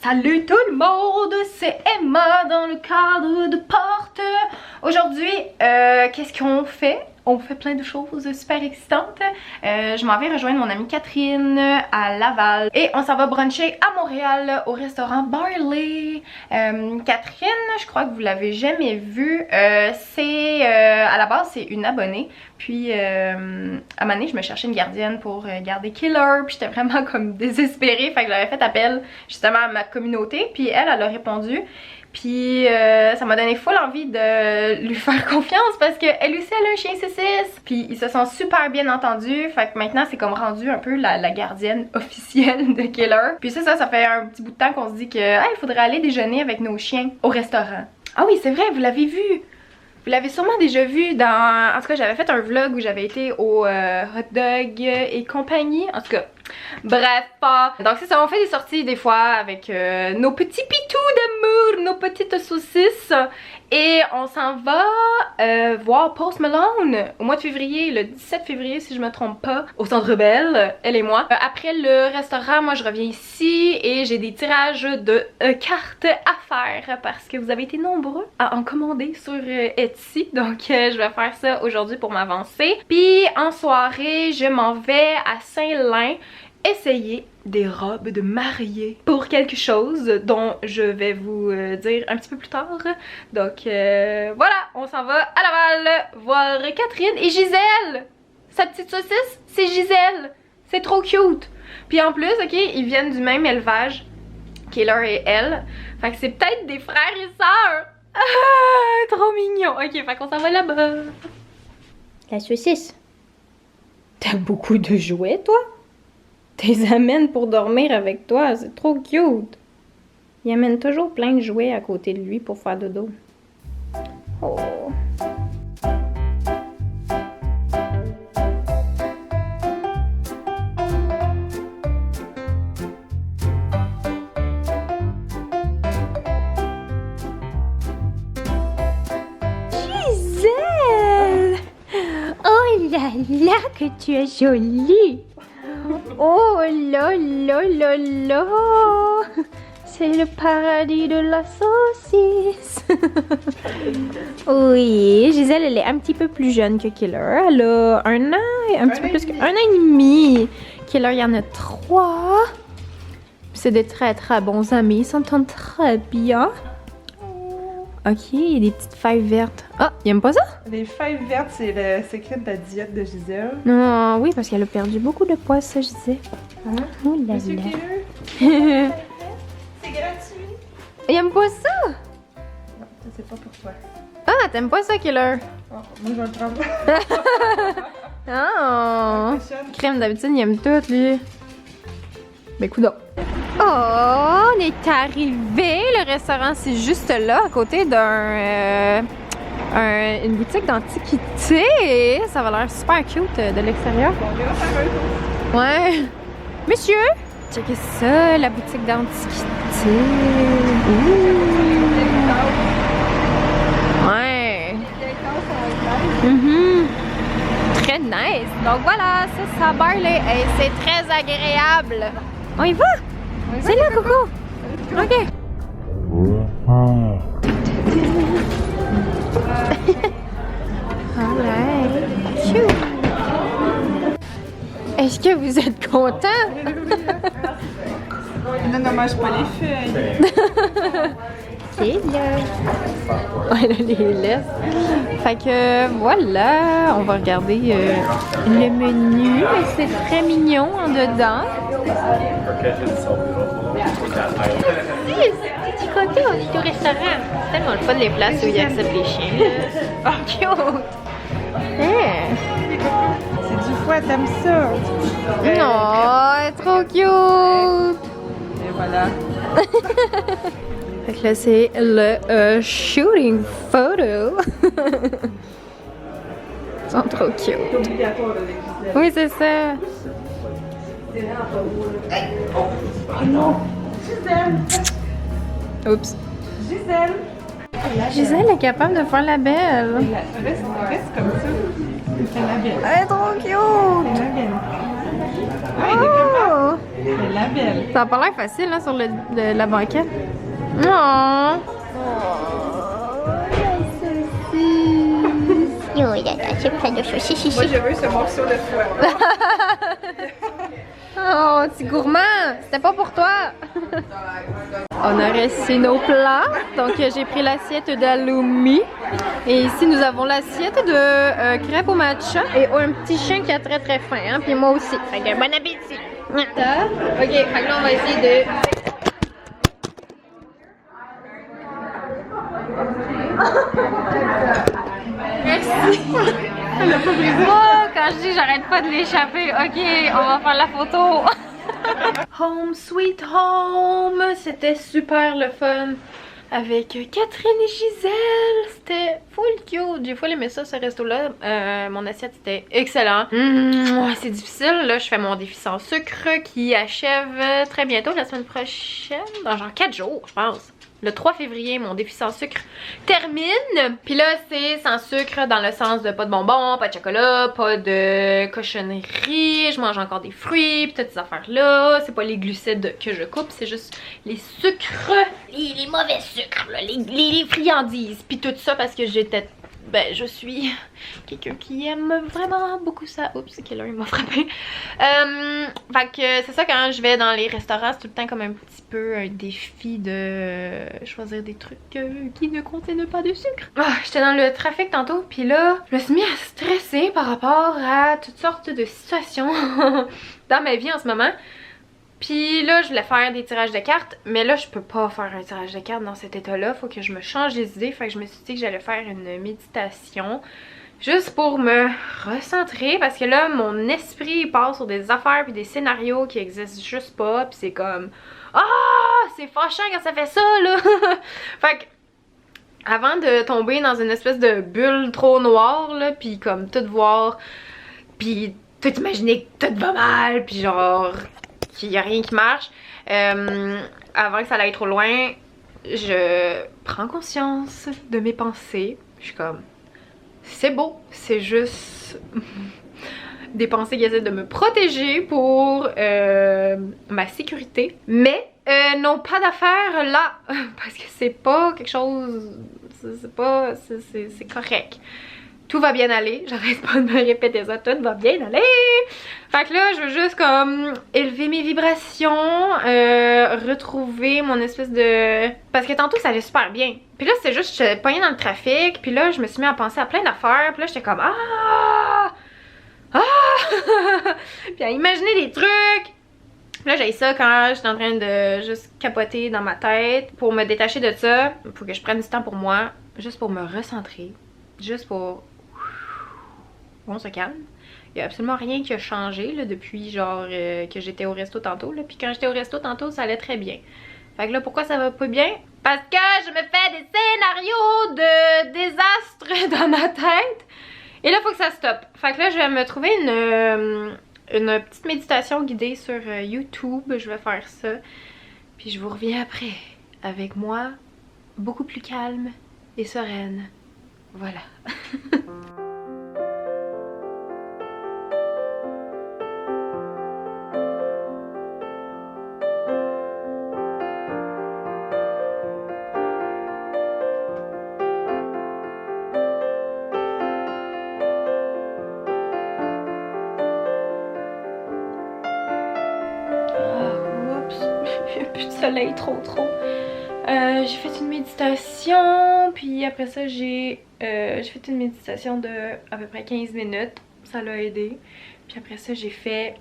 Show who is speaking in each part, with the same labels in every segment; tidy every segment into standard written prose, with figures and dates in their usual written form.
Speaker 1: Salut tout le monde, c'est Emma dans le cadre de Porte. Aujourd'hui, qu'est-ce qu'on fait? On fait plein de choses super excitantes. Je m'en vais rejoindre mon amie Catherine à Laval et on s'en va bruncher à Montréal au restaurant Barley. Catherine, je crois que vous l'avez jamais vue. À la base, c'est une abonnée. Puis à un moment donné, je me cherchais une gardienne pour garder Killer. Puis j'étais vraiment comme désespérée. Fait que j'avais fait appel justement à ma communauté. Puis elle a répondu. Puis ça m'a donné full envie de lui faire confiance parce qu'elle aussi elle a un chien saucisse. Puis ils se sont super bien entendus. Fait que maintenant c'est comme rendu un peu la gardienne officielle de Killer. Puis ça fait un petit bout de temps qu'on se dit que il faudrait aller déjeuner avec nos chiens au restaurant. Ah oui c'est vrai, vous l'avez vu. Vous l'avez sûrement déjà vu dans... En tout cas, j'avais fait un vlog où j'avais été au Hot Dog et compagnie. En tout cas, bref, pas. Donc c'est ça, on fait des sorties des fois avec nos petits pitous d'amour, nos petites saucisses. Et on s'en va voir Post Malone au mois de février, le 17 février si je me trompe pas, au Centre Bell, elle et moi. Après le restaurant, moi je reviens ici et j'ai des tirages de cartes à faire parce que vous avez été nombreux à en commander sur Etsy. Donc je vais faire ça aujourd'hui pour m'avancer. Puis en soirée, je m'en vais à Saint-Lin essayer des robes de mariée pour quelque chose dont je vais vous dire un petit peu plus tard. Donc voilà, on s'en va à Laval voir Catherine et Gisèle. Sa petite saucisse, c'est Gisèle. C'est trop cute. Puis en plus, ok, ils viennent du même élevage, Killer et elle. Fait que c'est peut-être des frères et sœurs. Ah, trop mignon. Ok, fait qu'on s'en va là-bas.
Speaker 2: La saucisse. T'as beaucoup de jouets, toi? T'es amènes pour dormir avec toi, c'est trop cute. Il amène toujours plein de jouets à côté de lui pour faire dodo. Oh. Gisèle! Oh là là, que tu es jolie! Oh là là là là! C'est le paradis de la saucisse! Oui, Gisèle, elle est un petit peu plus jeune que Killer. Elle a 1 an, un petit peu plus qu'un an et demi. Killer, il y en a 3. C'est des très très bons amis, ils s'entendent très bien. Ok, il y a des petites feuilles vertes. Ah, il aime pas ça?
Speaker 3: Les feuilles vertes, c'est le secret de la diète de Gisèle.
Speaker 2: Non, oui, parce qu'elle a perdu beaucoup de poids, ça, je disais.
Speaker 3: Hein?
Speaker 2: Oh là
Speaker 3: Monsieur
Speaker 2: là.
Speaker 3: Killer? C'est gratuit.
Speaker 2: Il aime pas ça?
Speaker 3: Non, ça c'est pas pour toi.
Speaker 2: Ah, t'aimes pas ça, Killer?
Speaker 3: Oh, moi je vais le prendre.
Speaker 2: Oh!
Speaker 3: Prochaine.
Speaker 2: Crème, d'habitude, il aime tout, lui. Ben, coudonc. Oh, on est arrivé. Le restaurant, c'est juste là, à côté une boutique d'antiquité. Ça va l'air super cute de l'extérieur.
Speaker 3: On ira faire un tour.
Speaker 2: Ouais. Monsieur, checkez ça, la boutique d'antiquité. Ouais. Très nice. Donc voilà, c'est ça, Barley. Et c'est très agréable. On y va? C'est là, Coco. Ok. Alright. Chou. Est-ce que vous êtes content?
Speaker 3: Ne dommage pas les feuilles.
Speaker 2: C'est là. Elle les laisse. Fait que voilà, on va regarder le menu. C'est très mignon en dedans. Oui, c'est petit côté aussi du restaurant. C'est tellement le fun les places où ils acceptent les chiens. Oh, cute!
Speaker 3: C'est du foie, t'aimes ça?
Speaker 2: Non, trop cute!
Speaker 3: Et voilà.
Speaker 2: Fait que là, c'est le shooting photo. Ils sont trop cute.
Speaker 3: C'est obligatoire avec Gisèle.
Speaker 2: Oui, c'est ça.
Speaker 3: Oh non! Gisèle!
Speaker 2: Oups.
Speaker 3: Gisèle!
Speaker 2: Gisèle est capable de faire la belle.
Speaker 3: Reste comme ça. C'est la belle.
Speaker 2: Elle est trop cute.
Speaker 3: C'est la belle. Ouais, de comment?
Speaker 2: Oh!
Speaker 3: C'est la belle.
Speaker 2: Ça a pas l'air facile hein, sur la banquette. Non.
Speaker 1: J'ai plein de saucisses.
Speaker 3: Moi, je veux ce morceau de foie.
Speaker 2: Oh, petit gourmand, c'était pas pour toi. On a reçu nos plats. Donc, j'ai pris l'assiette d'Alumi. Et ici, nous avons l'assiette de crêpes au matcha. Et un petit chien qui a très très faim. Hein? Puis moi aussi. Fait que bon appétit. Ok, fait que là, on va essayer de... Merci. Oh, quand je dis j'arrête pas de l'échapper. Ok, on va faire la photo. Home sweet home. C'était super le fun. Avec Catherine et Gisèle. C'était full cute. J'ai full aimé ça, ce resto-là. Mon assiette était excellent. C'est difficile. Là, je fais mon défi sans sucre qui achève très bientôt, la semaine prochaine. Dans genre 4 jours, je pense. Le 3 février, mon défi sans sucre termine. Puis là, c'est sans sucre dans le sens de pas de bonbons, pas de chocolat, pas de cochonnerie. Je mange encore des fruits, pis toutes ces affaires-là. C'est pas les glucides que je coupe, c'est juste les sucres, les mauvais sucres, là, les friandises. Puis tout ça parce que j'étais... Ben, je suis quelqu'un qui aime vraiment beaucoup ça. Oups, quelle heure il m'a frappé. Fait que c'est ça, quand je vais dans les restaurants, c'est tout le temps comme un petit peu un défi de choisir des trucs qui ne contiennent pas de sucre. J'étais dans le trafic tantôt, puis là, je me suis mis à stresser par rapport à toutes sortes de situations dans ma vie en ce moment. Puis là, je voulais faire des tirages de cartes, mais là, je peux pas faire un tirage de cartes dans cet état-là. Faut que je me change les idées. Fait que je me suis dit que j'allais faire une méditation juste pour me recentrer. Parce que là, mon esprit il part sur des affaires puis des scénarios qui existent juste pas. Puis c'est comme... Ah! C'est fâchant quand ça fait ça, là! Fait que... Avant de tomber dans une espèce de bulle trop noire, là, puis comme tout voir, puis tout imaginer que tout va mal, puis genre... qu'il n'y a rien qui marche, avant que ça aille trop loin, je prends conscience de mes pensées. Je suis comme, c'est beau, c'est juste des pensées qui essaient de me protéger pour ma sécurité, mais n'ont pas d'affaire là, parce que c'est pas quelque chose, c'est correct. Tout va bien aller, j'arrête pas de me répéter ça, tout va bien aller. Fait que là, je veux juste comme élever mes vibrations, retrouver mon espèce de... Parce que tantôt, ça allait super bien. Puis là, c'est juste, je suis pognée dans le trafic, puis là, je me suis mis à penser à plein d'affaires, puis là, j'étais comme ah! Ah! Puis à imaginer des trucs. Puis là, j'ai ça quand j'étais en train de juste capoter dans ma tête. Pour me détacher de ça, il faut que je prenne du temps pour moi, juste pour me recentrer, juste pour... On se calme. Il n'y a absolument rien qui a changé là, depuis genre que j'étais au resto tantôt. Là. Puis quand j'étais au resto tantôt, ça allait très bien. Fait que là, pourquoi ça va pas bien? Parce que je me fais des scénarios de désastres dans ma tête. Et là, il faut que ça stoppe. Fait que là, je vais me trouver une petite méditation guidée sur YouTube. Je vais faire ça. Puis je vous reviens après avec moi, beaucoup plus calme et sereine. Voilà. Il n'y a plus de soleil trop. J'ai fait une méditation, puis après ça j'ai fait une méditation de à peu près 15 minutes, ça l'a aidé. Puis après ça j'ai fait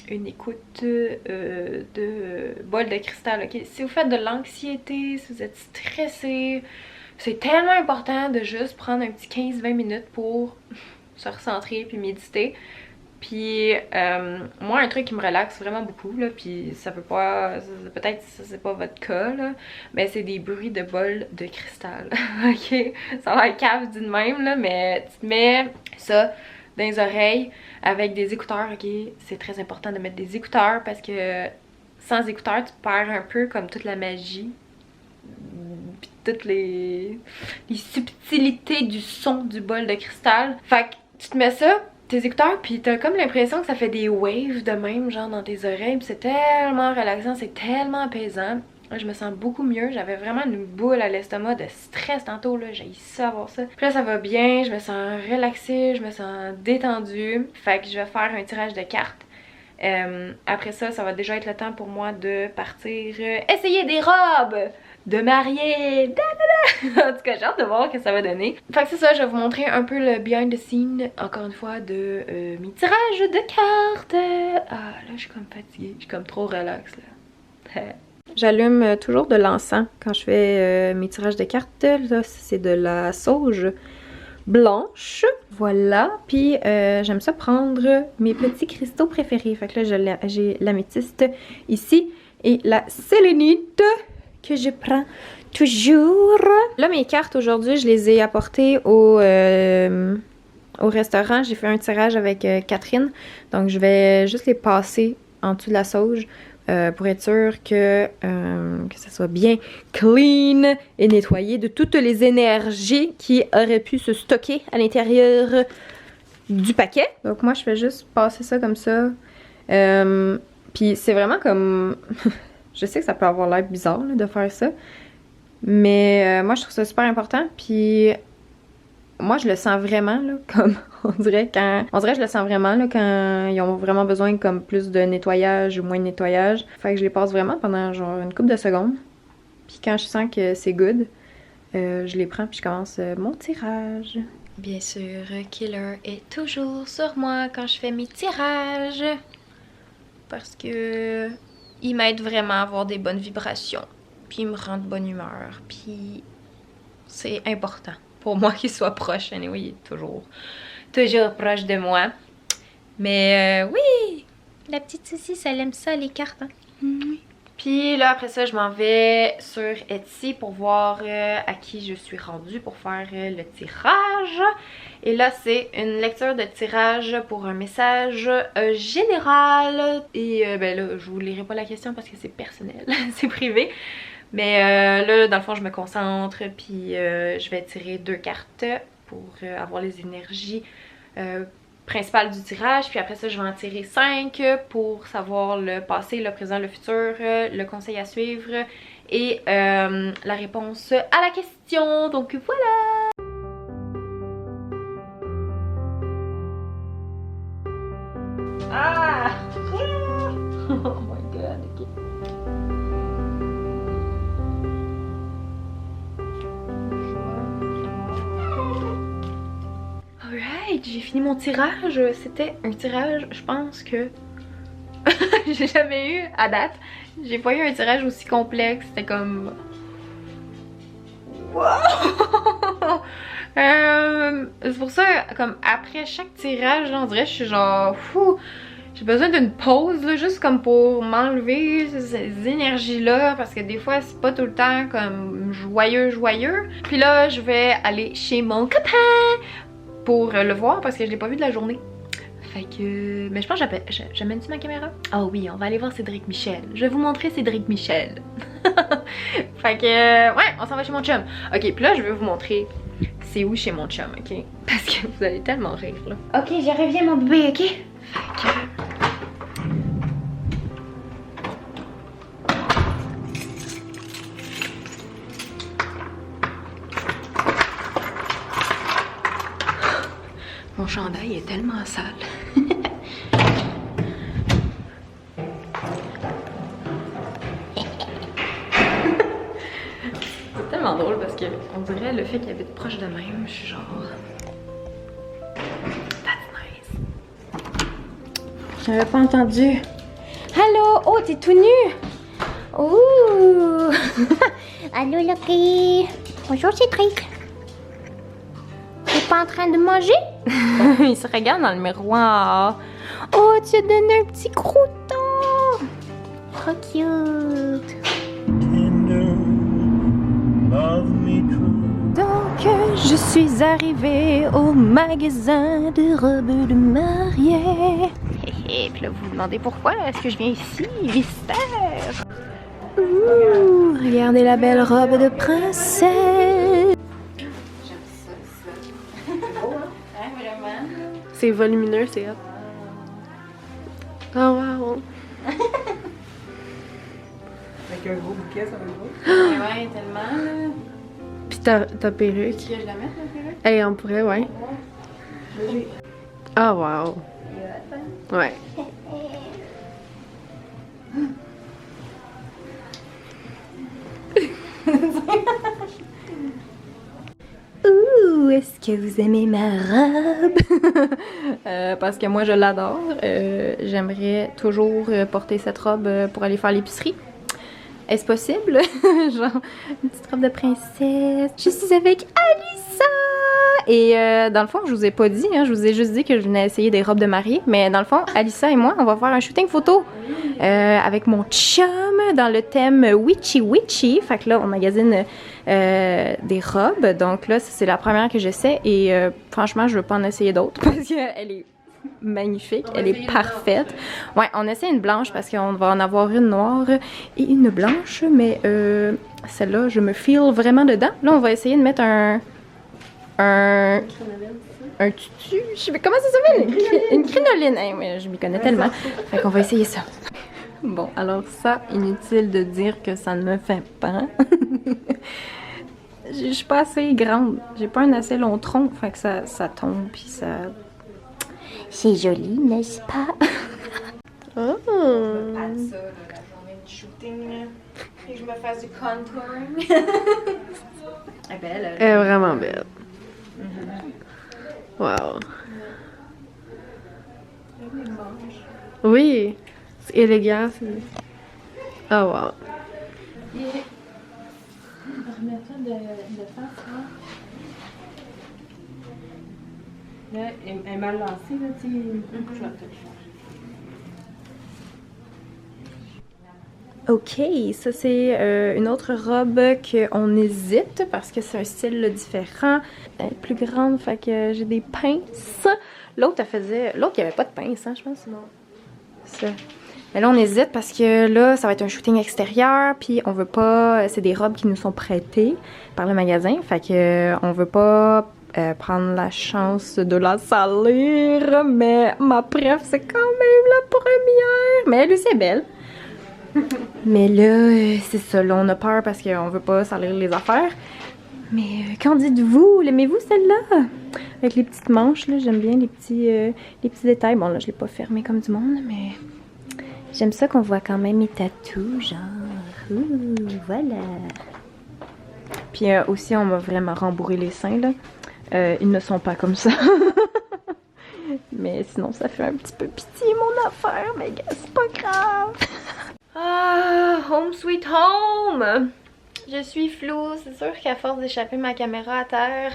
Speaker 2: une écoute de bol de cristal. Okay? Si vous faites de l'anxiété, si vous êtes stressé, c'est tellement important de juste prendre un petit 15-20 minutes pour se recentrer puis méditer. Puis moi, un truc qui me relaxe vraiment beaucoup, là, puis ça peut pas, peut-être ça c'est pas votre cas, là, mais c'est des bruits de bol de cristal, ok? Ça a l'air cave d'une même, là, mais tu te mets ça dans les oreilles avec des écouteurs, ok? C'est très important de mettre des écouteurs parce que sans écouteurs, tu perds un peu comme toute la magie, puis toutes les subtilités du son du bol de cristal. Fait que tu te mets ça,
Speaker 1: tes écouteurs puis t'as comme l'impression que ça fait des waves de même genre dans tes oreilles puis c'est tellement relaxant, c'est tellement apaisant. Je me sens beaucoup mieux, j'avais vraiment une boule à l'estomac de stress tantôt là, j'ai ça avoir ça. Puis là ça va bien, je me sens relaxée, je me sens détendue. Fait que je vais faire un tirage de cartes. Après ça, ça va déjà être le temps pour moi de partir essayer des robes de mariée. En tout cas, j'ai hâte de voir ce que ça va donner. Fait que c'est ça, je vais vous montrer un peu le behind the scene, encore une fois, de mes tirages de cartes. Ah, là, je suis comme fatiguée. Je suis comme trop relax, là. J'allume toujours de l'encens quand je fais mes tirages de cartes. Là, c'est de la sauge blanche. Voilà. Puis, j'aime ça prendre mes petits cristaux préférés. Fait que là, j'ai l'améthyste ici et la sélénite que je prends toujours. Là, mes cartes aujourd'hui, je les ai apportées au restaurant. J'ai fait un tirage avec Catherine. Donc, je vais juste les passer en dessous de la sauge pour être sûr que ça soit bien clean et nettoyé de toutes les énergies qui auraient pu se stocker à l'intérieur du paquet. Donc, moi, je fais juste passer ça comme ça. Puis, c'est vraiment comme... Je sais que ça peut avoir l'air bizarre là, de faire ça, mais moi je trouve ça super important. Puis moi je le sens vraiment là, comme on dirait je le sens vraiment là quand ils ont vraiment besoin comme plus de nettoyage ou moins de nettoyage. Fait que je les passe vraiment pendant genre une couple de secondes. Puis quand je sens que c'est good, je les prends puis je commence mon tirage. Bien sûr, Killer est toujours sur moi quand je fais mes tirages parce que il m'aide vraiment à avoir des bonnes vibrations. Puis il me rend de bonne humeur. Puis c'est important pour moi qu'il soit proche. Anyway, il est toujours proche de moi. Mais oui! La petite saucisse, elle aime ça, les cartes. Hein? Oui. Puis là, après ça, je m'en vais sur Etsy pour voir à qui je suis rendue pour faire le tirage. Et là, c'est une lecture de tirage pour un message général. Et ben là, je vous lirai pas la question parce que c'est personnel, c'est privé. Mais là, dans le fond, je me concentre, puis je vais tirer 2 cartes pour avoir les énergies principales du tirage. Puis après ça, je vais en tirer 5 pour savoir le passé, le présent, le futur, le conseil à suivre et la réponse à la question. Donc voilà! Ah! Oh my god, ok. Alright, j'ai fini mon tirage. C'était un tirage, je pense que j'ai jamais eu à date. J'ai pas eu un tirage aussi complexe. C'était comme... Wow! C'est pour ça, comme après chaque tirage, là, on dirait que je suis genre... Fou, j'ai besoin d'une pause, là, juste comme pour m'enlever ces énergies-là. Parce que des fois, c'est pas tout le temps comme joyeux. Puis là, je vais aller chez mon copain pour le voir parce que je l'ai pas vu de la journée. Fait que... Mais je pense que j'amène-tu ma caméra? Ah oui, on va aller voir Cédric Michel. Je vais vous montrer Cédric Michel. Fait que... Ouais, on s'en va chez mon chum. Ok, puis là, je vais vous montrer c'est où chez mon chum, ok? Parce que vous allez tellement rire, là. Ok, je reviens, mon bébé, ok? Fait que... Mon chandail est tellement sale. C'est tellement drôle parce que on dirait le fait qu'il habite proche de même, je suis genre... That's nice. J'avais pas entendu. Allô? Oh, t'es tout nu? Ouh! Allô, Lucky? Bonjour, Cédric. T'es pas en train de manger? Il se regarde dans le miroir. Oh, tu as donné un petit crouton. Trop cute. Donc, je suis arrivée au magasin de robes de mariée. Et puis là, vous vous demandez pourquoi est-ce que je viens ici? Mystère. Ouh, regardez la belle robe de princesse.
Speaker 4: c'est volumineux, c'est hot. Oh wow!
Speaker 3: Avec un gros bouquet, ça va être beau.
Speaker 1: Ouais, tellement là.
Speaker 4: Pis ta perruque.
Speaker 1: Tu veux que je la mette la perruque?
Speaker 4: Hey, on pourrait, ouais. Oh wow! Ouais.
Speaker 2: Ouh, est-ce que vous aimez ma robe? Parce que moi je l'adore. J'aimerais toujours porter cette robe pour aller faire l'épicerie. Est-ce possible? Genre, une petite robe de princesse. Je suis avec Alissa! Et dans le fond, je vous ai pas dit, hein, je vous ai juste dit que je venais essayer des robes de mariée. Mais dans le fond, Alissa et moi, on va faire un shooting photo avec mon chum dans le thème Witchy Witchy. Fait que là, on magasine des robes. Donc là, c'est la première que j'essaie. Et franchement, je veux pas en essayer d'autres parce qu'elle est magnifique, elle est parfaite. Ouais, on essaie une blanche parce qu'on va en avoir une noire et une blanche. Mais celle-là, je me feel vraiment dedans. Là, on va essayer de mettre un tutu, je sais pas comment ça s'appelle, une crinoline. Hey, mais je m'y connais tellement. Fait qu'on va essayer ça. Bon, alors ça, inutile de dire que ça ne me fait pas. Je suis pas assez grande. J'ai pas un assez long tronc, fait que ça tombe puis ça. C'est joli, n'est-ce pas?
Speaker 4: Oh!
Speaker 1: Ça, là, la journée de shooting, là. Et que je me fasse du contouring. Elle est belle,
Speaker 4: Elle est vraiment belle. Wow. Oui, c'est élégant. Oh wow.
Speaker 1: Remets-toi de face, là. Là, elle est mal lancée, là, tu sais. Je vais te le changer.
Speaker 2: Ok, ça c'est une autre robe qu'on hésite parce que c'est un style là, différent. Elle est plus grande, fait que j'ai des pinces. L'autre, il n'y avait pas de pinces, hein, je pense. Non. Ça. Mais là, on hésite parce que là, ça va être un shooting extérieur, puis on veut pas. C'est des robes qui nous sont prêtées par le magasin, fait que on veut pas prendre la chance de la salir. Mais ma préf, c'est quand même la première. Mais elle aussi est belle. Mais là, c'est ça, là, on a peur parce qu'on veut pas salir les affaires. Mais qu'en dites-vous? L'aimez-vous celle-là? Avec les petites manches, là, j'aime bien les petits détails. Bon, là, je l'ai pas fermé comme du monde, mais j'aime ça qu'on voit quand même mes tatous, genre. Ouh, voilà. Puis aussi, on m'a vraiment rembourré les seins, là. Ils ne sont pas comme ça. Mais sinon, ça fait un petit peu pitié, mon affaire. Mais gars, c'est pas grave. Ah, home sweet home! Je suis floue, c'est sûr qu'à force d'échapper ma caméra à terre.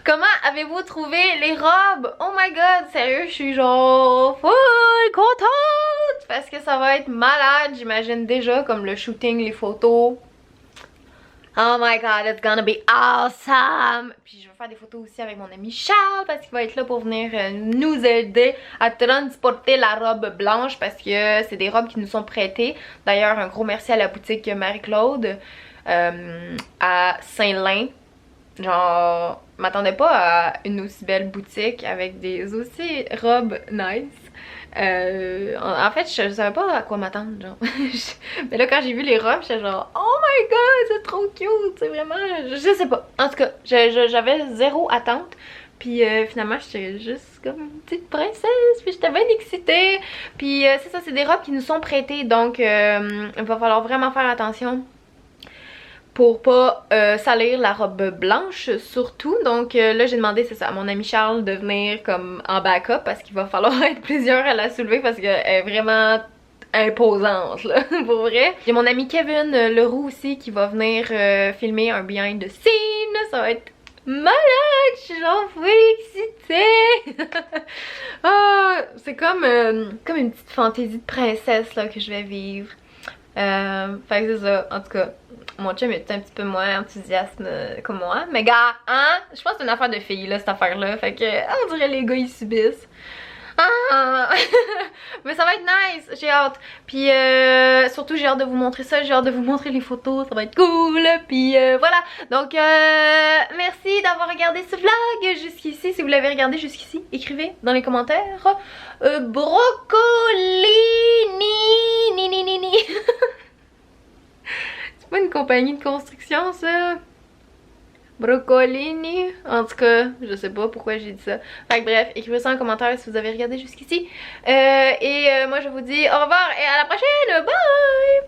Speaker 2: Comment avez-vous trouvé les robes? Oh my god, sérieux, je suis genre full contente! Parce que ça va être malade, j'imagine déjà, comme le shooting, les photos. Oh my god, it's gonna be awesome! Puis je vais faire des photos aussi avec mon ami Charles parce qu'il va être là pour venir nous aider à transporter la robe blanche parce que c'est des robes qui nous sont prêtées. D'ailleurs, un gros merci à la boutique Marie-Claude à Saint-Lin. Genre, je m'attendais pas à une aussi belle boutique avec des aussi robes nice. En fait, je savais pas à quoi m'attendre, genre. Mais là, quand j'ai vu les robes, j'étais genre, oh my god, c'est trop cute, c'est vraiment. Je sais pas. En tout cas, j'avais zéro attente. Puis finalement, j'étais juste comme une petite princesse. Puis j'étais bien excitée. Puis c'est ça, c'est des robes qui nous sont prêtées. Donc, il va falloir vraiment faire attention pour pas salir la robe blanche surtout. Donc là j'ai demandé, c'est ça, à mon ami Charles de venir comme en backup parce qu'il va falloir être plusieurs à la soulever parce qu'elle est vraiment imposante là, pour vrai. J'ai mon ami Kevin Leroux aussi qui va venir filmer un behind the scene, ça va être malade, je suis genre full excitée. Ah, c'est comme une petite fantaisie de princesse là que je vais vivre. Fait que c'est ça, en tout cas, mon chum est un petit peu moins enthousiaste que moi. Mais gars, hein, je pense que c'est une affaire de filles là, cette affaire là. Fait que on dirait les gars ils subissent.
Speaker 1: Ah! Mais ça va être nice, j'ai hâte. Puis surtout j'ai hâte de vous montrer ça, j'ai hâte de vous montrer les photos, ça va être cool. Puis voilà, donc merci d'avoir regardé ce vlog jusqu'ici. Si vous l'avez regardé jusqu'ici, écrivez dans les commentaires brocoli ni. C'est pas une compagnie de construction ça? Brocolini, en tout cas, je sais pas pourquoi j'ai dit ça. Fait que bref, écrivez ça en commentaire si vous avez regardé jusqu'ici. Moi je vous dis au revoir et à la prochaine, bye!